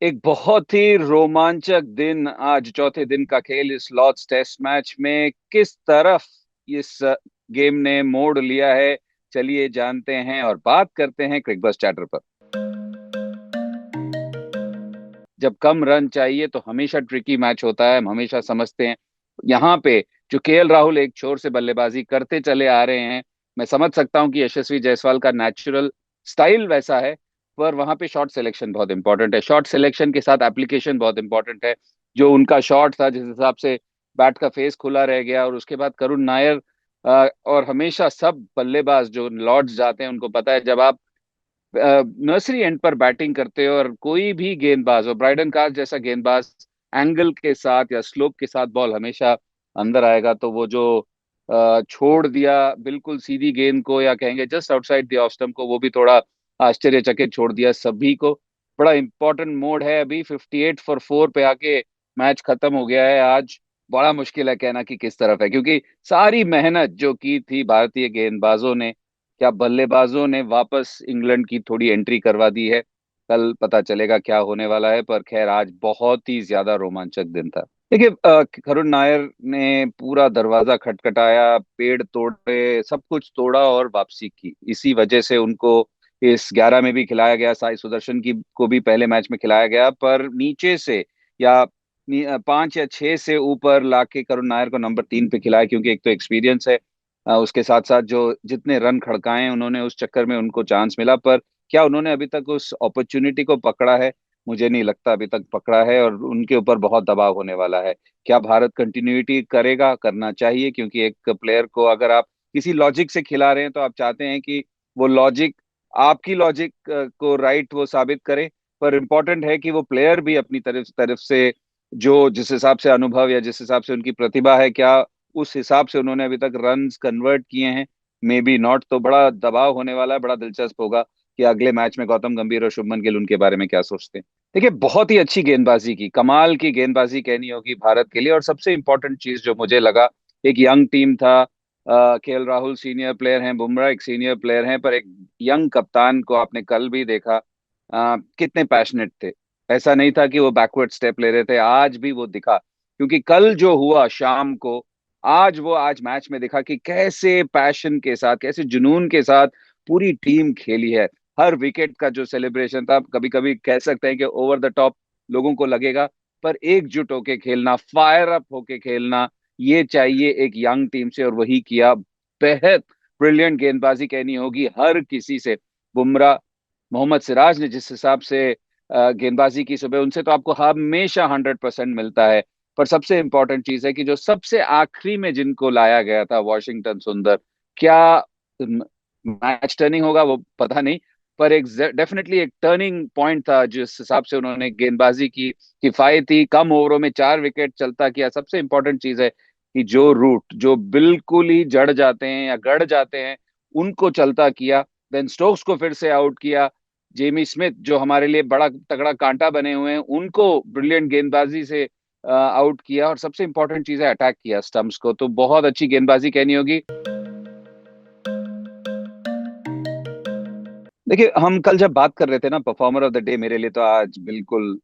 एक बहुत ही रोमांचक दिन, आज चौथे दिन का खेल इस लॉर्ड्स टेस्ट मैच में किस तरफ इस गेम ने मोड़ लिया है। चलिए जानते हैं और बात करते हैं क्रिकबज़ चैटर पर। जब कम रन चाहिए तो हमेशा ट्रिकी मैच होता है, हम हमेशा समझते हैं। यहाँ पे जो केएल राहुल एक छोर से बल्लेबाजी करते चले आ रहे हैं, मैं समझ सकता हूं कि यशस्वी जायसवाल का नेचुरल स्टाइल वैसा है, पर वहां पे शॉट सिलेक्शन बहुत इंपॉर्टेंट है। शॉट सिलेक्शन के साथ एप्लीकेशन बहुत इंपॉर्टेंट है। जो उनका शॉट था, जिस हिसाब से बैट का फेस खुला रह गया, और उसके बाद करुण नायर और हमेशा सब बल्लेबाज जो लॉर्ड्स जाते हैं उनको पता है, जब आप नर्सरी एंड पर बैटिंग करते हो और कोई भी गेंदबाज हो, ब्राइडन कास जैसा गेंदबाज एंगल के साथ या स्लोप के साथ बॉल हमेशा अंदर आएगा, तो वो जो छोड़ दिया बिल्कुल सीधी गेंद को, या कहेंगे just outside the off stump को, वो भी थोड़ा आश्चर्यचकित छोड़ दिया सभी को। बड़ा इंपॉर्टेंट मोड है, अभी 58 फॉर 4 पे आके मैच खत्म हो गया है आज। बड़ा मुश्किल है कहना कि किस तरफ है, क्योंकि सारी मेहनत जो की थी भारतीय गेंदबाजों ने, क्या बल्लेबाजों ने वापस इंग्लैंड की थोड़ी एंट्री करवा दी है। कल पता चलेगा क्या होने वाला है, पर खैर आज बहुत ही ज्यादा रोमांचक दिन था। देखिए, करुण नायर ने पूरा दरवाजा खटखटाया, पेड़ तोड़े, सब कुछ तोड़ा और वापसी की। इसी वजह से उनको इस 11 में भी खिलाया गया, साई सुदर्शन की को भी पहले मैच में खिलाया गया, पर नीचे से या 5 या 6 से ऊपर लाके करुण नायर को नंबर 3 पे खिलाया, क्योंकि एक तो एक्सपीरियंस है, उसके साथ साथ जो जितने रन खड़काए उन्होंने, उस चक्कर में उनको चांस मिला। पर क्या उन्होंने अभी तक उस अपॉर्चुनिटी को पकड़ा है? मुझे नहीं लगता अभी तक पकड़ा है, और उनके ऊपर बहुत दबाव होने वाला है। क्या भारत कंटिन्यूटी करेगा? करना चाहिए, क्योंकि एक प्लेयर को अगर आप किसी लॉजिक से खिला रहे हैं तो आप चाहते हैं कि वो लॉजिक, आपकी लॉजिक को राइट वो साबित करे। पर इम्पोर्टेंट है कि वो प्लेयर भी अपनी तरफ तरफ से, जो जिस हिसाब से अनुभव या जिस हिसाब से उनकी प्रतिभा है, क्या उस हिसाब से उन्होंने अभी तक रन्स कन्वर्ट किए हैं? May be not. तो बड़ा दबाव होने वाला है, बड़ा दिलचस्प होगा कि अगले मैच में गौतम गंभीर और शुभमन गिल उनके बारे में क्या सोचते हैं। देखिए, बहुत ही अच्छी गेंदबाजी की, कमाल की गेंदबाजी कहनी होगी भारत के लिए। और सबसे इंपॉर्टेंट चीज जो मुझे लगा, एक यंग टीम था। केएल राहुल सीनियर प्लेयर हैं, बुमराह एक सीनियर प्लेयर हैं, पर एक यंग कप्तान को आपने कल भी देखा, कितने पैशनेट थे। ऐसा नहीं था कि वो बैकवर्ड स्टेप ले रहे थे, आज भी वो दिखा। क्योंकि कल जो हुआ शाम को, आज मैच में दिखा कि कैसे पैशन के साथ, कैसे जुनून के साथ पूरी टीम खेली है। हर विकेट का जो सेलिब्रेशन था, कभी कभी कह सकते हैं कि ओवर द टॉप लोगों को लगेगा, पर एकजुट होके खेलना, फायर अप होके खेलना, ये चाहिए एक यंग टीम से, और वही किया। बेहद ब्रिलियंट गेंदबाजी कहनी होगी हर किसी से। बुमराह, मोहम्मद सिराज ने जिस हिसाब से गेंदबाजी की सुबह, उनसे तो आपको हमेशा 100% मिलता है। पर सबसे इंपॉर्टेंट चीज है कि जो सबसे आखिरी में जिनको लाया गया था, वॉशिंगटन सुंदर, क्या मैच टर्निंग होगा वो पता नहीं, पर एक डेफिनेटली एक टर्निंग पॉइंट था जिस हिसाब से उन्होंने गेंदबाजी की। किफायती कम ओवरों में 4 विकेट चलता किया। सबसे इंपॉर्टेंट चीज है कि जो रूट जो बिल्कुल ही जड़ जाते हैं या गड़ जाते हैं, उनको चलता किया। देन स्टोक्स को फिर से आउट किया। जेमी स्मिथ जो हमारे लिए बड़ा तगड़ा कांटा बने हुए हैं, उनको ब्रिलियंट गेंदबाजी से आउट किया। और सबसे इंपॉर्टेंट चीज है, अटैक किया स्टंप्स को। तो बहुत अच्छी गेंदबाजी कहनी होगी। देखिए, हम कल जब बात कर रहे थे ना परफॉर्मर ऑफ द डे, मेरे लिए तो आज बिल्कुल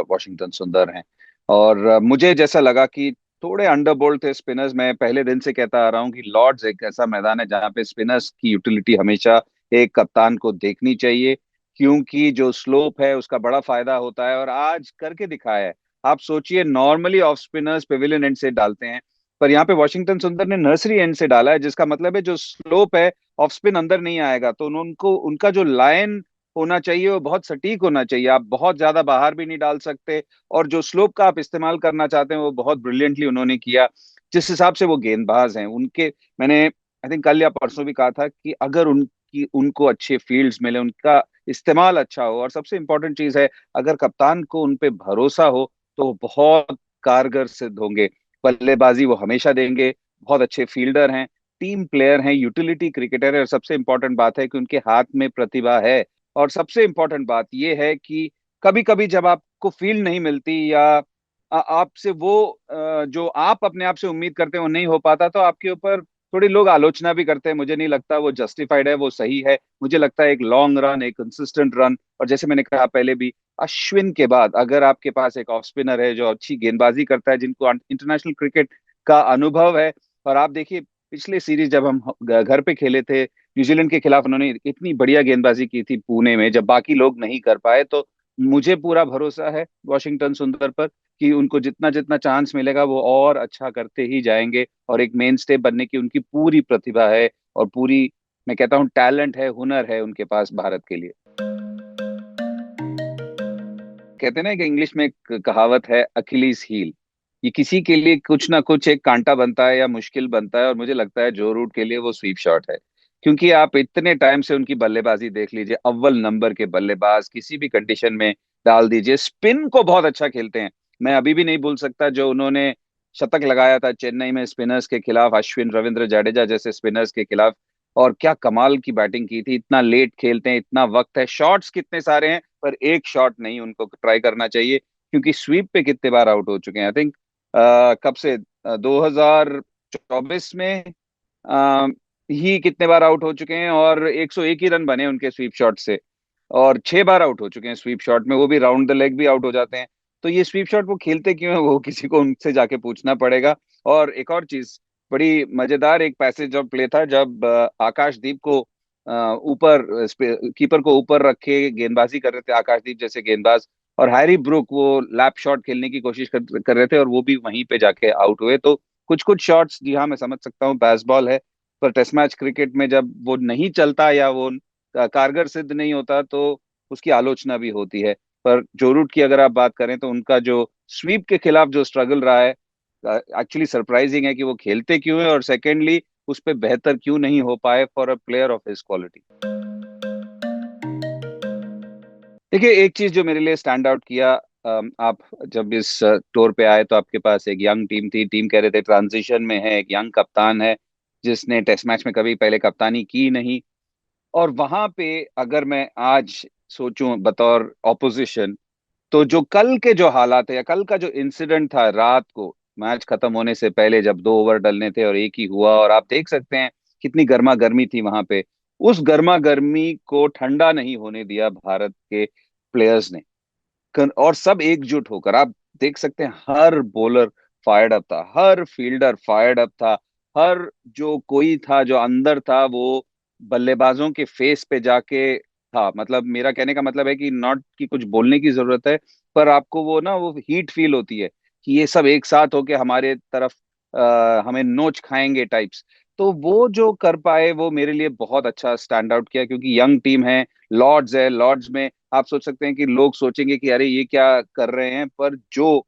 वॉशिंगटन सुंदर हैं। और मुझे जैसा लगा कि थोड़े अंडरबोल्ड थे स्पिनर्स। मैं पहले दिन से कहता आ रहा हूँ कि लॉर्ड्स एक ऐसा मैदान है जहाँ पे स्पिनर्स की यूटिलिटी हमेशा एक कप्तान को देखनी चाहिए, क्योंकि जो स्लोप है उसका बड़ा फायदा होता है, और आज करके दिखाया है। आप सोचिए, normally off spinners Pavilion and से डालते हैं, पर यहाँ पे वॉशिंगटन सुंदर ने नर्सरी एंड से डाला है, जिसका मतलब है जो स्लोप है, ऑफ स्पिन अंदर नहीं आएगा, तो उनको उनका जो लाइन होना चाहिए वो बहुत सटीक होना चाहिए। आप बहुत ज्यादा बाहर भी नहीं डाल सकते, और जो स्लोप का आप इस्तेमाल करना चाहते हैं वो बहुत ब्रिलियंटली उन्होंने किया। जिस हिसाब से वो गेंदबाज हैं उनके, मैंने आई थिंक कल या परसों भी कहा था कि अगर उनकी उनको अच्छे फील्ड्स मिले, उनका इस्तेमाल अच्छा हो, और सबसे इंपॉर्टेंट चीज है, अगर कप्तान को उन पे भरोसा हो, तो वो बहुत कारगर सिद्ध होंगे। बल्लेबाजी वो हमेशा देंगे, बहुत अच्छे फील्डर हैं, टीम प्लेयर हैं, यूटिलिटी क्रिकेटर है, और सबसे इंपॉर्टेंट बात है कि उनके हाथ में प्रतिभा है। और सबसे इंपॉर्टेंट बात यह है कि कभी कभी जब आपको फील्ड नहीं मिलती, या आपसे वो जो आप अपने आप से उम्मीद करते हो नहीं हो पाता, तो आपके ऊपर थोड़ी लोग आलोचना भी करते हैं, मुझे नहीं लगता वो जस्टिफाइड है, वो सही है। मुझे लगता है एक लॉन्ग रन, एक कंसिस्टेंट रन, और जैसे मैंने कहा पहले भी, अश्विन के बाद अगर आपके पास एक ऑफ स्पिनर है जो अच्छी गेंदबाजी करता है, जिनको इंटरनेशनल क्रिकेट का अनुभव है। और आप देखिए, पिछले सीरीज जब हम घर पे खेले थे न्यूजीलैंड के खिलाफ, उन्होंने इतनी बढ़िया गेंदबाजी की थी पुणे में, जब बाकी लोग नहीं कर पाए। तो मुझे पूरा भरोसा है वॉशिंगटन सुंदर पर कि उनको जितना जितना चांस मिलेगा वो और अच्छा करते ही जाएंगे, और एक मेन स्टे बनने की उनकी पूरी प्रतिभा है, और पूरी, मैं कहता हूँ, टैलेंट है, हुनर है उनके पास भारत के लिए। कहते हैं ना कि इंग्लिश में एक कहावत है, अखिलीज हील। ये किसी के लिए कुछ ना कुछ एक कांटा बनता है या मुश्किल बनता है, और मुझे लगता है जो रूट के लिए वो स्वीप शॉट है। क्योंकि आप इतने टाइम से उनकी बल्लेबाजी देख लीजिए, अव्वल नंबर के बल्लेबाज, किसी भी कंडीशन में डाल दीजिए, स्पिन को बहुत अच्छा खेलते हैं। मैं अभी भी नहीं भूल सकता जो उन्होंने शतक लगाया था चेन्नई में स्पिनर्स के खिलाफ, अश्विन, रविंद्र जडेजा जैसे स्पिनर्स के खिलाफ। और क्या कमाल की बैटिंग की थी, इतना लेट खेलते हैं, इतना वक्त है, शॉट्स कितने सारे हैं, पर एक शॉट नहीं उनको ट्राई करना चाहिए। क्योंकि स्वीप पे कितने बार आउट हो चुके हैं, आई थिंक कब से, 2024 में अ, ही कितने बार आउट हो चुके हैं, और 101 ही रन बने उनके स्वीप शॉट से। और 6 बार आउट हो चुके हैं स्वीप शॉट में, वो भी राउंड द लेग भी आउट हो जाते हैं। तो ये स्वीप शॉट वो खेलते क्यों है, वो किसी को उनसे जाके पूछना पड़ेगा। और एक और चीज, बड़ी मजेदार एक पैसेज ऑफ प्ले था, जब आकाशदीप को ऊपर, कीपर को ऊपर रख के गेंदबाजी कर रहे थे आकाशदीप जैसे गेंदबाज, और हैरी ब्रूक वो लैप शॉट खेलने की कोशिश कर रहे थे, और वो भी वहीं पे जाके आउट हुए। तो कुछ कुछ शॉट्स, जी हाँ मैं समझ सकता हूँ बेसबॉल है, पर टेस्ट मैच क्रिकेट में जब वो नहीं चलता या वो कारगर सिद्ध नहीं होता, तो उसकी आलोचना भी होती है। पर जो रूट की अगर आप बात करें, तो उनका जो स्वीप के खिलाफ जो स्ट्रगल रहा है, एक्चुअली सरप्राइजिंग है कि वो खेलते क्यों है, और सेकेंडली उस पर बेहतर क्यों नहीं हो पाए for a player of his quality. देखिए, एक चीज जो मेरे लिए स्टैंड आउट किया, आप जब इस टूर पे आए तो आपके पास एक यंग टीम थी, टीम कह रहे थे ट्रांजिशन में है, एक यंग कप्तान है जिसने टेस्ट मैच में कभी पहले कप्तानी की नहीं। और वहां पे अगर मैं आज सोचूं बतौर ऑपोजिशन, तो जो कल के जो हालात है, या कल का जो इंसिडेंट था रात को मैच खत्म होने से पहले, जब 2 ओवर डलने थे और एक ही हुआ, और आप देख सकते हैं कितनी गर्मा गर्मी थी वहां पे, उस गर्मा गर्मी को ठंडा नहीं होने दिया भारत के प्लेयर्स ने। और सब एकजुट होकर, आप देख सकते हैं हर बॉलर फायर्ड अप था, हर फील्डर फायर्ड अप था, हर जो कोई था जो अंदर था, वो बल्लेबाजों के फेस पे जाके था। मतलब मेरा कहने का मतलब है कि नॉट कि कुछ बोलने की जरूरत है, पर आपको वो ना वो हीट फील होती है कि ये सब एक साथ होके हमारे तरफ हमें नोच खाएंगे टाइप्स। तो वो जो कर पाए, वो मेरे लिए बहुत अच्छा स्टैंड आउट किया, क्योंकि यंग टीम है, लॉर्ड्स में आप सोच सकते हैं कि लोग सोचेंगे कि अरे ये क्या कर रहे हैं, पर जो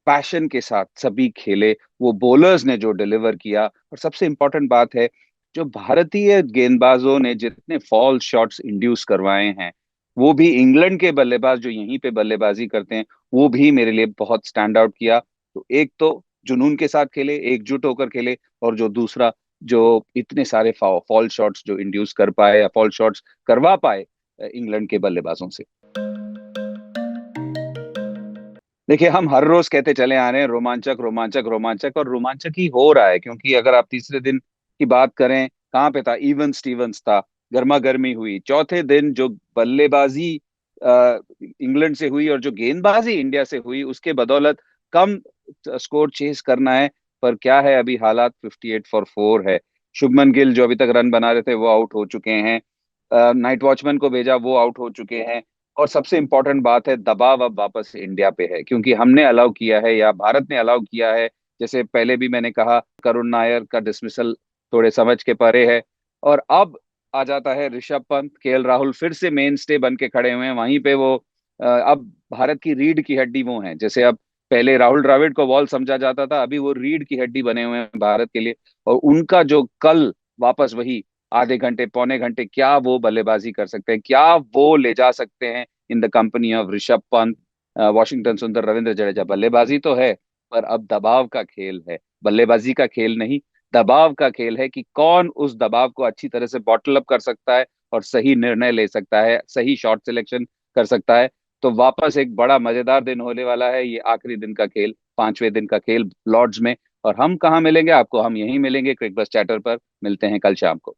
पैशन के साथ सभी खेले, वो बॉलर्स ने जो डिलीवर किया। और सबसे इंपॉर्टेंट बात है, जो भारतीय गेंदबाजों ने जितने फॉल शॉट्स इंड्यूस करवाए हैं, वो भी इंग्लैंड के बल्लेबाज जो यहीं पे बल्लेबाजी करते हैं, वो भी मेरे लिए बहुत स्टैंड आउट किया। तो एक तो जुनून के साथ खेले, एकजुट होकर खेले, और जो दूसरा, जो इतने सारे फॉल शॉट्स जो इंड्यूस कर पाए या फॉल शॉट्स करवा पाए इंग्लैंड के बल्लेबाजों से। देखिए, हम हर रोज कहते चले आ रहे हैं रोमांचक रोमांचक रोमांचक, और रोमांचक ही हो रहा है। क्योंकि अगर आप तीसरे दिन की बात करें, कहाँ पे था, इवन स्टीवंस था, गर्मा गर्मी हुई। चौथे दिन जो बल्लेबाजी इंग्लैंड से हुई, और जो गेंदबाजी इंडिया से हुई, उसके बदौलत कम स्कोर चेस करना है। पर क्या है, अभी हालात 58 फॉर 4 है। शुभमन गिल जो अभी तक रन बना रहे थे वो आउट हो चुके हैं, नाइट वॉचमैन को भेजा, वो आउट हो चुके हैं। और सबसे इंपॉर्टेंट बात है, दबाव अब वापस इंडिया पे है, क्योंकि हमने अलाउ किया है, या भारत ने अलाउ किया है। जैसे पहले भी मैंने कहा, करुण नायर का डिसमिसल थोड़े समझ के परे है। और अब आ जाता है ऋषभ पंत, केएल राहुल फिर से मेन स्टे बन के खड़े हुए हैं वहीं पे। वो अब भारत की रीढ़ की हड्डी वो हैं। जैसे अब पहले राहुल द्रविड़ को बॉल समझा जाता था, अभी वो रीढ़ की हड्डी बने हुए हैं भारत के लिए। और उनका जो कल वापस वही आधे घंटे पौने घंटे, क्या वो बल्लेबाजी कर सकते हैं, क्या वो ले जा सकते हैं in the company of Rishabh Pant, Washington सुंदर, रविंद्र जडेजा। बल्लेबाजी तो है, पर अब दबाव का खेल है, बल्लेबाजी का खेल नहीं। दबाव का खेल है कि कौन उस दबाव को अच्छी तरह से बॉटल अप कर सकता है, और सही निर्णय ले सकता है, सही शॉट सिलेक्शन कर सकता है। तो वापस एक बड़ा मजेदार दिन होने वाला है, ये आखिरी दिन का खेल, 5वें दिन का खेल लॉर्ड्स में। और हम कहाँ मिलेंगे आपको? हम यहीं मिलेंगे, क्रिक बस चैटर पर। मिलते हैं कल शाम को।